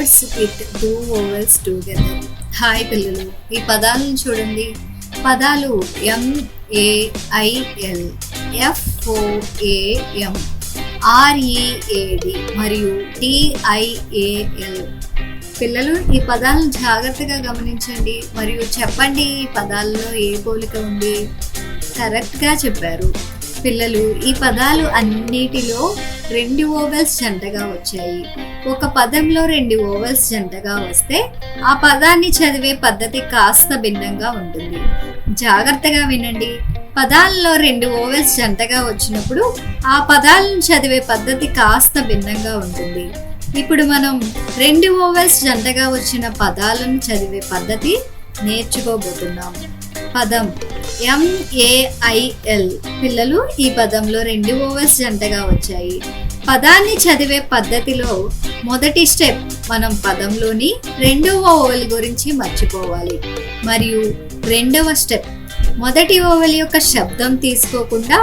Words with two vowels together. Hi పిల్లలు, ఈ పదాలను చూడండి. పదాలు MAIL, FOAM, READ మరియు TIAL. పిల్లలు, ఈ పదాలను జాగ్రత్తగా గమనించండి మరియు చెప్పండి, ఈ పదాలలో ఏ పోలిక ఉంది. కరెక్ట్గా చెప్పారు పిల్లలు. ఈ పదాలు అన్నిటిలో 2 ఓవెల్స్ జంటగా వచ్చాయి. ఒక పదంలో 2 ఓవెల్స్ జంటగా వస్తే ఆ పదాన్ని చదివే పద్ధతి కాస్త భిన్నంగా ఉంటుంది. జాగ్రత్తగా వినండి. పదాలలో 2 ఓవెల్స్ జంటగా వచ్చినప్పుడు ఆ పదాలను చదివే పద్ధతి కాస్త భిన్నంగా ఉంటుంది. ఇప్పుడు మనం 2 ఓవెల్స్ జంటగా వచ్చిన పదాలను చదివే పద్ధతి నేర్చుకోబోతున్నాం. పదం MAIL. పిల్లలు, ఈ పదంలో 2 ఓవెల్స్ జంటగా వచ్చాయి. పదాన్ని చదివే పద్ధతిలో మొదటి స్టెప్, మనం పదంలోని 2వ ఓవెల్ గురించి మర్చిపోవాలి. మరియు 2వ స్టెప్, మొదటి ఓవెల్ యొక్క శబ్దం తీసుకోకుండా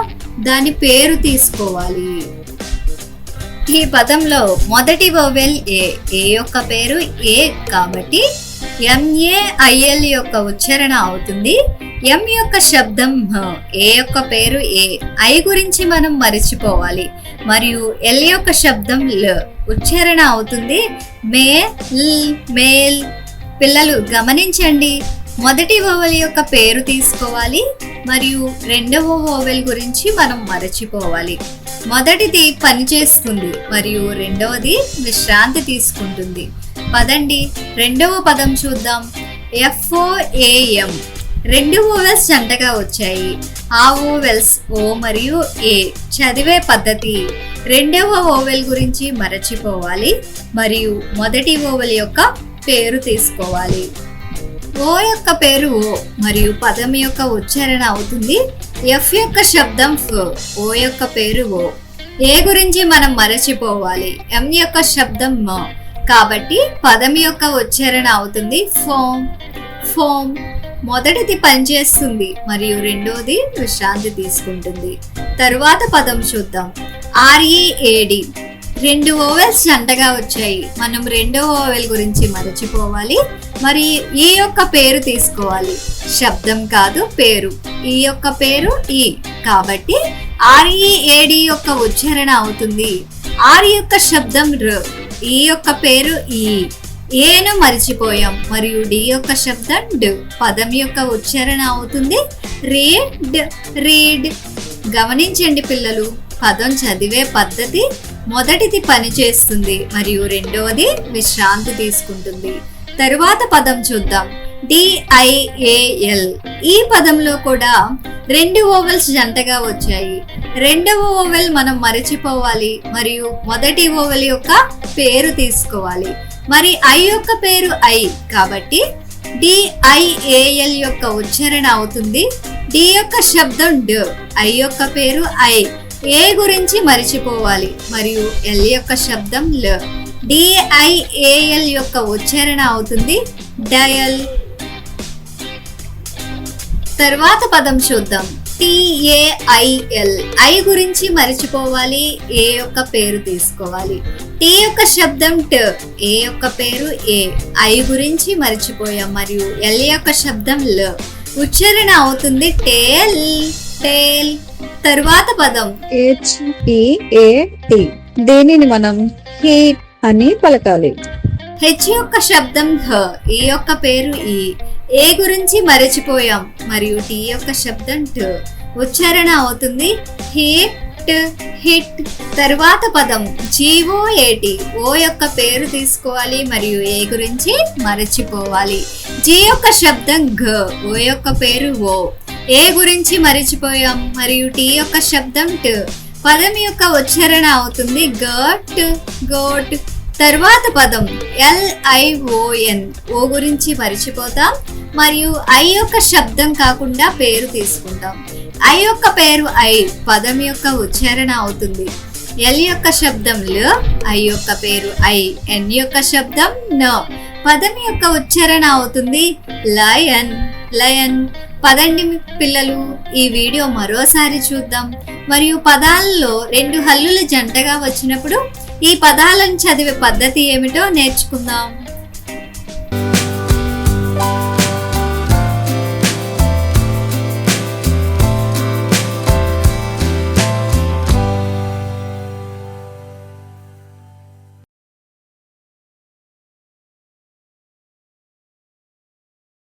దాని పేరు తీసుకోవాలి. ఈ పదంలో మొదటి ఓవెల్ ఏ యొక్క పేరు ఏ కాబట్టి MAIL యొక్క ఉచ్చారణ అవుతుంది. M యొక్క శబ్దం ఏ యొక్క పేరు ఏ. ఐ గురించి మనం మరిచిపోవాలి. మరియు L యొక్క శబ్దం ల ఉచ్చారణ అవుతుంది మేల్. పిల్లలు గమనించండి, మొదటి ఓవెల్ యొక్క పేరు తీసుకోవాలి మరియు 2వ ఓవెల్ గురించి మనం మరచిపోవాలి. మొదటిది పనిచేస్తుంది మరియు 2వది విశ్రాంతి తీసుకుంటుంది. పదండి 2వ పదం చూద్దాం. FOAM. 2 ఓవెల్స్ జంటగా వచ్చాయి. ఆ ఓవెల్స్ ఓ మరియు ఏ. చదివే పద్ధతి, 2వ ఓవెల్ గురించి మరచిపోవాలి మరియు మొదటి ఓవెల్ యొక్క పేరు తీసుకోవాలి. ఓ యొక్క పేరు ఓ మరియు పదం యొక్క ఉచ్చారణ అవుతుంది F యొక్క శబ్దం ఫ్. ఓ యొక్క పేరు ఓ. ఏ గురించి మనం మరచిపోవాలి. M యొక్క శబ్దం మ కాబట్టి పదం యొక్క ఉచ్చారణ అవుతుంది ఫోమ్. మొదటిది పనిచేస్తుంది మరియు 2వది విశ్రాంతి తీసుకుంటుంది. తరువాత పదం చూద్దాం. READ. 2 ఓవెల్స్ జంటగా వచ్చాయి. మనం 2వ ఓవెల్ గురించి మరచిపోవాలి. మరి ఈ యొక్క పేరు తీసుకోవాలి. శబ్దం కాదు, పేరు. ఈ యొక్క పేరు ఈ కాబట్టి READ యొక్క ఉచ్చారణ అవుతుంది R యొక్క శబ్దం ర్. ఈ యొక్క పేరు ఈ. ఏను మరిచిపోయాం మరియు డి యొక్క శబ్దం డ్. పదం యొక్క ఉచ్చారణ అవుతుంది రీడ్. గమనించండి పిల్లలు, పదం చదివే పద్ధతి, మొదటిది పనిచేస్తుంది మరియు 2వది విశ్రాంతి తీసుకుంటుంది. తరువాత పదం చూద్దాం. DIAL. ఈ పదంలో కూడా 2 ఓవెల్స్ జంటగా వచ్చాయి. 2వ ఓవెల్ మనం మరచిపోవాలి మరియు మొదటి ఓవెల్ యొక్క పేరు తీసుకోవాలి. మరి ఐ యొక్క పేరు ఐ కాబట్టి DIAL యొక్క ఉచ్చారణ అవుతుంది డి యొక్క శబ్దం డ్. ఐ యొక్క పేరు ఐ. ఏ గురించి మరిచిపోవాలి మరియు ఎల్ యొక్క శబ్దం ల. DIAL యొక్క ఉచ్చారణ అవుతుంది డయల్. తర్వాత పదం చూద్దాం. TAIL. ఐ గురించి మరిచిపోవాలి. ఏ యొక్క పేరు తీసుకోవాలి. టీ యొక్క శబ్దం ట. ఏ యొక్క పేరు ఏ. ఐ గురించి మరిచిపోయాం మరియు ఎల్ యొక్క శబ్దం ల. ఉచ్చారణ అవుతుంది టేల్. తరువాత పదం HEAT. దీనిని మనం హీట్ అని పలకాలి. హెచ్ యొక్క శబ్దం హ. ఈ యొక్క పేరు ఈ. ఏ గురించి మరచిపోయాం మరియు టీ యొక్క శబ్దం ట. ఉచ్చారణ అవుతుంది హిట్. తరువాత పదం GOAT. ఓ యొక్క పేరు తీసుకోవాలి మరియు ఏ గురించి మరచిపోవాలి. జి యొక్క శబ్దం ఘ. ఓ యొక్క పేరు ఓ. ఏ గురించి మరిచిపోయాం మరియు టీ యొక్క శబ్దం ట. పదం యొక్క ఉచ్చారణ అవుతుంది గోట్. తరువాత పదం LION. ఓ గురించి మరిచిపోతాం మరియు ఐ యొక్క శబ్దం కాకుండా పేరు తీసుకుంటాం. ఐ యొక్క పేరు ఐ. పదం యొక్క ఉచ్చారణ అవుతుంది ఎల్ యొక్క శబ్దం ల. ఐ యొక్క పేరు ఐ. ఎన్ యొక్క శబ్దం న. పదం యొక్క ఉచ్చారణ అవుతుంది లయన్. పదండి పిల్లలు, ఈ వీడియో మరోసారి చూద్దాం మరియు పదాలలో 2 హల్లులు జంటగా వచ్చినప్పుడు ఈ పదాలను చదివే పద్ధతి ఏమిటో నేర్చుకుందాం.